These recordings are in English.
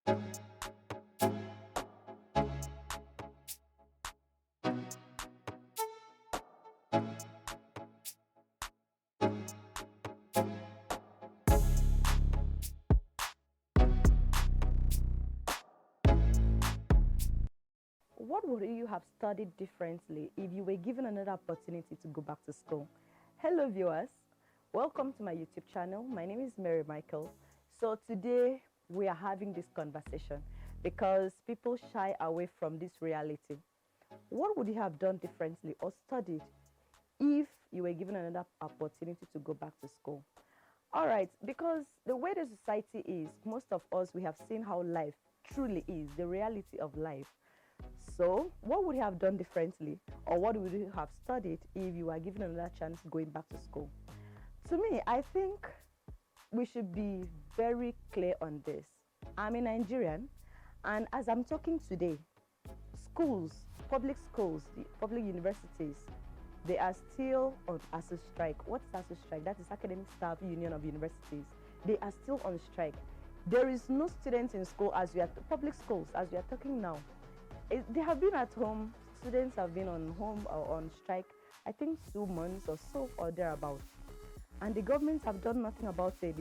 What would you have studied differently if you were given another opportunity to go back to school? Hello, viewers. Welcome to my YouTube channel. My name is Mary Michael. So today we are having this conversation because people shy away from this reality. What would you have done differently or studied if you were given another opportunity to go back to school? All right, because the way the society is, most of us, we have seen how life truly is, the reality of life. So, what would you have done differently, or what would you have studied if you were given another chance going back to school? To me, I think we should be very clear on this. I'm a Nigerian, and as I'm talking today, schools, public schools, the public universities, they are still on ASU strike. What is ASU strike? That is Academic Staff Union of Universities. They are still on strike. There is no students in school as we are public schools as we are talking now. They have been at home. Students have been on home or on strike, I think 2 months or so or thereabouts. And the governments have done nothing about it,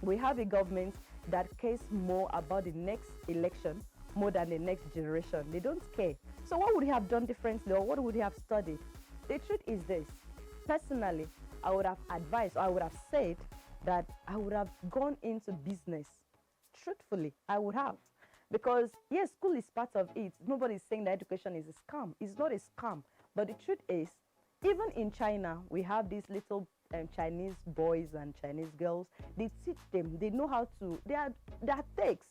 We have a government that cares more about the next election more than the next generation. They don't care. So what would he have done differently, or what would he have studied? The truth is this. Personally, I would have advised, or I would have said that I would have gone into business. Truthfully, I would have. Because, yes, school is part of it. Nobody is saying that education is a scam. It's not a scam. But the truth is, even in China, we have these little Chinese boys and Chinese girls. They teach them. They know how to, they are techs.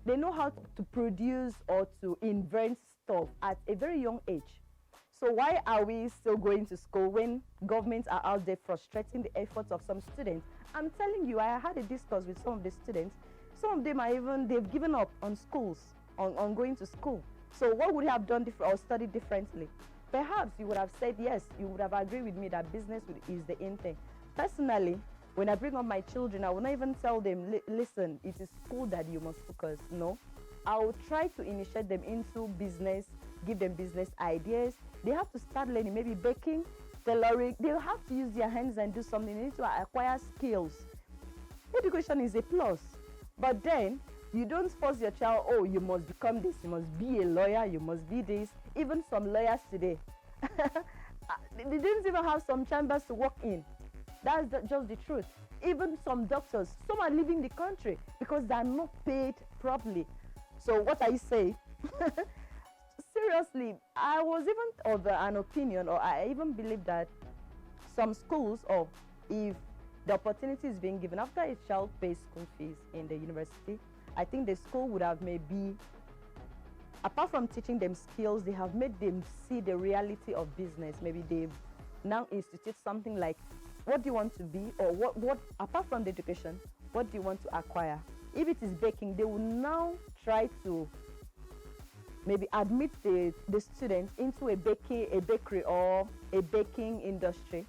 They know how to produce or to invent stuff at a very young age. So why are we still going to school when governments are out there frustrating the efforts of some students? I'm telling you, I had a discourse with some of the students. Some of them are even, they've given up on schools, on going to school. So what would you have done or studied differently? Perhaps you would have said yes, you would have agreed with me that business is the in thing. Personally, when I bring up my children, I will not even tell them, listen, it is school that you must focus. No, I will try to initiate them into business, give them business ideas. They have to start learning, maybe baking, tailoring. They'll have to use their hands and do something. They need to acquire skills. Education is a plus. But then, you don't force your child, oh, you must become this, you must be a lawyer, you must be this. Even some lawyers today, they didn't even have some chambers to work in. That's just the truth. Even some doctors, some are leaving the country because they are not paid properly. So what I say, seriously, I was even of an opinion, or I even believe that some schools, or if the opportunity is being given after a child pays school fees in the university, I think the school would have maybe, apart from teaching them skills, they have made them see the reality of business. Maybe they've now institute something like, what do you want to be, or what apart from the education, what do you want to acquire? If it is baking, they will now try to maybe admit the students into a bakery or a baking industry.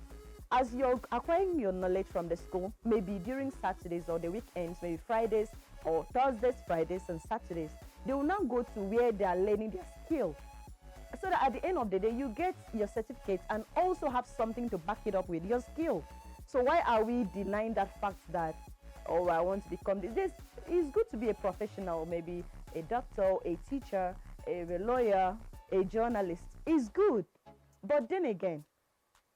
As you're acquiring your knowledge from the school, maybe during Saturdays or the weekends, maybe Fridays or Thursdays, Fridays, and Saturdays, they will now go to where they are learning their skill. So that at the end of the day, you get your certificate and also have something to back it up with, your skill. So why are we denying that fact that, oh, I want to become this? It's good to be a professional, maybe a doctor, a teacher, a lawyer, a journalist. It's good. But then again,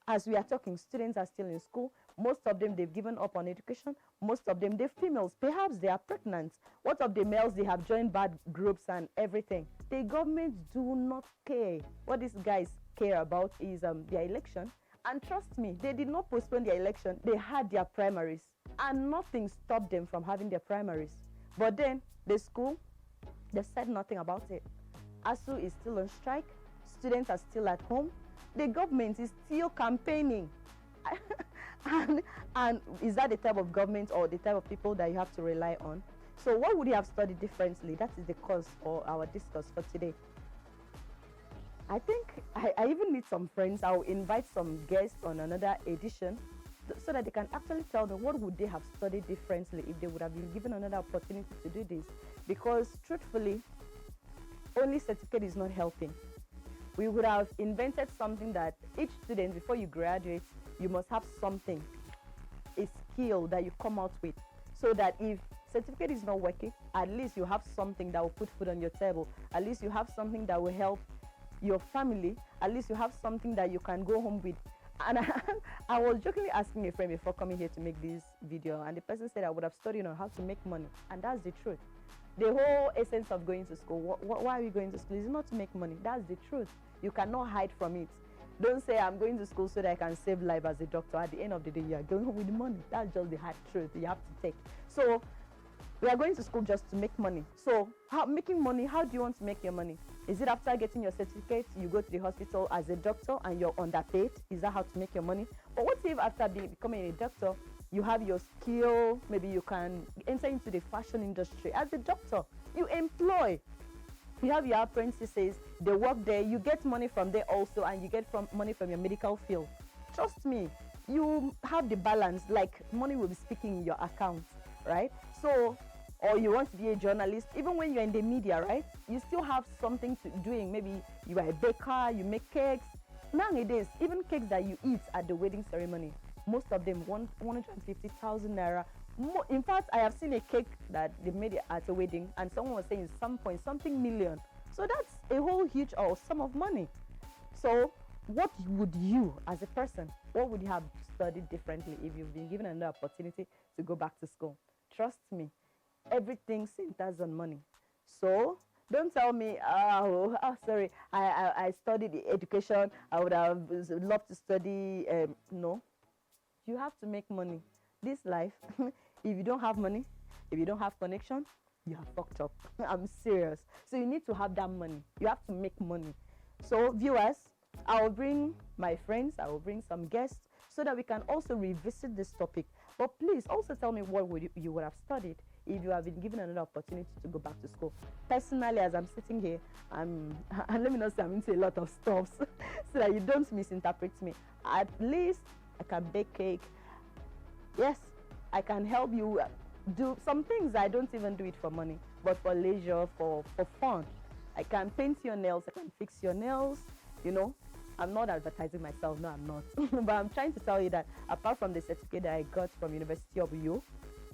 as we are talking, students are still in school. Most of them, they've given up on education. Most of them, they're females. Perhaps they are pregnant. What of the males? They have joined bad groups and everything. The government do not care. What these guys care about is their election. And trust me, they did not postpone their election. They had their primaries. And nothing stopped them from having their primaries. But then, the school, they said nothing about it. ASU is still on strike. Students are still at home. The government is still campaigning. and is that the type of government or the type of people that you have to rely on? So what would you have studied differently? That is the cause for our discourse for today. I think I even need some friends. I'll invite some guests on another edition so that they can actually tell me what would they have studied differently if they would have been given another opportunity to do this. Because truthfully, only certificate is not helping. We would have invented something that each student, before you graduate, you must have something, a skill that you come out with, so that if certificate is not working, at least you have something that will put food on your table. At least you have something that will help your family. At least you have something that you can go home with. And I was jokingly asking a friend before coming here to make this video, and the person said I would have studied on how to make money, and that's the truth. The whole essence of going to school, why are we going to school, is not to make money. That's the truth. You cannot hide from it. Don't say I'm going to school so that I can save life as a doctor. At the end of the day, you are going home with money. That's just the hard truth you have to take. So we are going to school just to make money. So making money, how do you want to make your money? Is it after getting your certificate, you go to the hospital as a doctor and you're underpaid? Is that how to make your money? But what if after becoming a doctor, you have your skill, maybe you can enter into the fashion industry as a doctor? You employ. You have your apprentices, they work there, you get money from there also, and you get money from your medical field. Trust me, you have the balance, like money will be speaking in your account, right? So, or you want to be a journalist, even when you're in the media, right? You still have something to doing. Maybe you are a baker, you make cakes. Nowadays, even cakes that you eat at the wedding ceremony, most of them 150,000 naira. In fact, I have seen a cake that they made at a wedding, and someone was saying some point something million. So that's a whole huge sum of money. So what would you, as a person, what would you have studied differently if you've been given another opportunity to go back to school? Trust me, everything centers on money. So don't tell me, sorry, I studied education, I would have loved to study. No, you have to make money. This life, if you don't have money, if you don't have connection, you are fucked up. I'm serious. So you need to have that money. You have to make money. So viewers, I will bring my friends, I will bring some guests so that we can also revisit this topic. But please also tell me what you would have studied if you have been given another opportunity to go back to school. Personally, as I'm sitting here, and let me not say I'm into a lot of stuff so that you don't misinterpret me. At least I can bake cake. Yes, I can help you do some things. I don't even do it for money, but for leisure, for fun. I can paint your nails, I can fix your nails, you know. I'm not advertising myself, no, I'm not. But I'm trying to tell you that apart from the certificate that I got from University of U,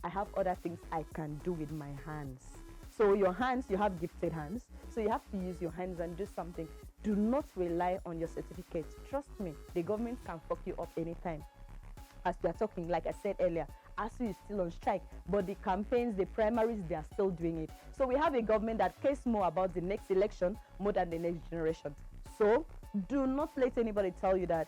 I have other things I can do with my hands. So your hands, you have gifted hands, so you have to use your hands and do something. Do not rely on your certificate. Trust me, the government can fuck you up anytime. As we are talking, like I said earlier, ASU is still on strike, but the campaigns, the primaries, they are still doing it. So we have a government that cares more about the next election more than the next generation. So do not let anybody tell you that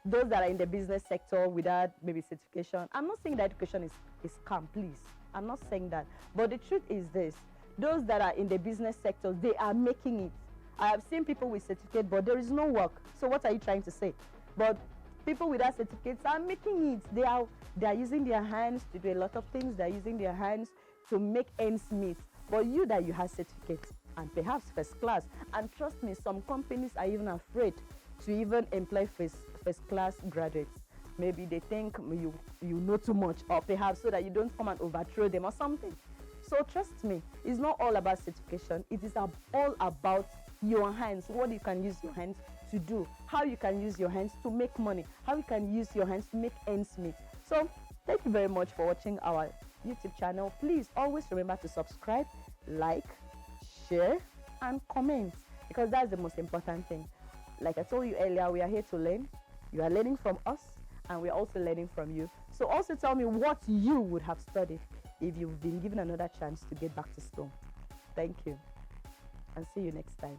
those that are in the business sector without maybe certification, I'm not saying that education is scam, please. I'm not saying that. But the truth is this, those that are in the business sector, they are making it. I have seen people with certificate, but there is no work. So what are you trying to say? But people without certificates are making it. They are using their hands to do a lot of things. They are using their hands to make ends meet. But you that you have certificates, and perhaps first class, and trust me, some companies are even afraid to even employ first class graduates. Maybe they think you know too much, or perhaps so that you don't come and overthrow them or something. So trust me, it's not all about certification. It is all about your hands, what you can use your hands to do, how you can use your hands to make money, how you can use your hands to make ends meet. So thank you very much for watching our YouTube channel. Please always remember to subscribe, like, share, and comment, because that's the most important thing. Like I told you earlier, we are here to learn. You are learning from us, and we're also learning from you. So also tell me what you would have studied if you've been given another chance to get back to school. Thank you, and see you next time.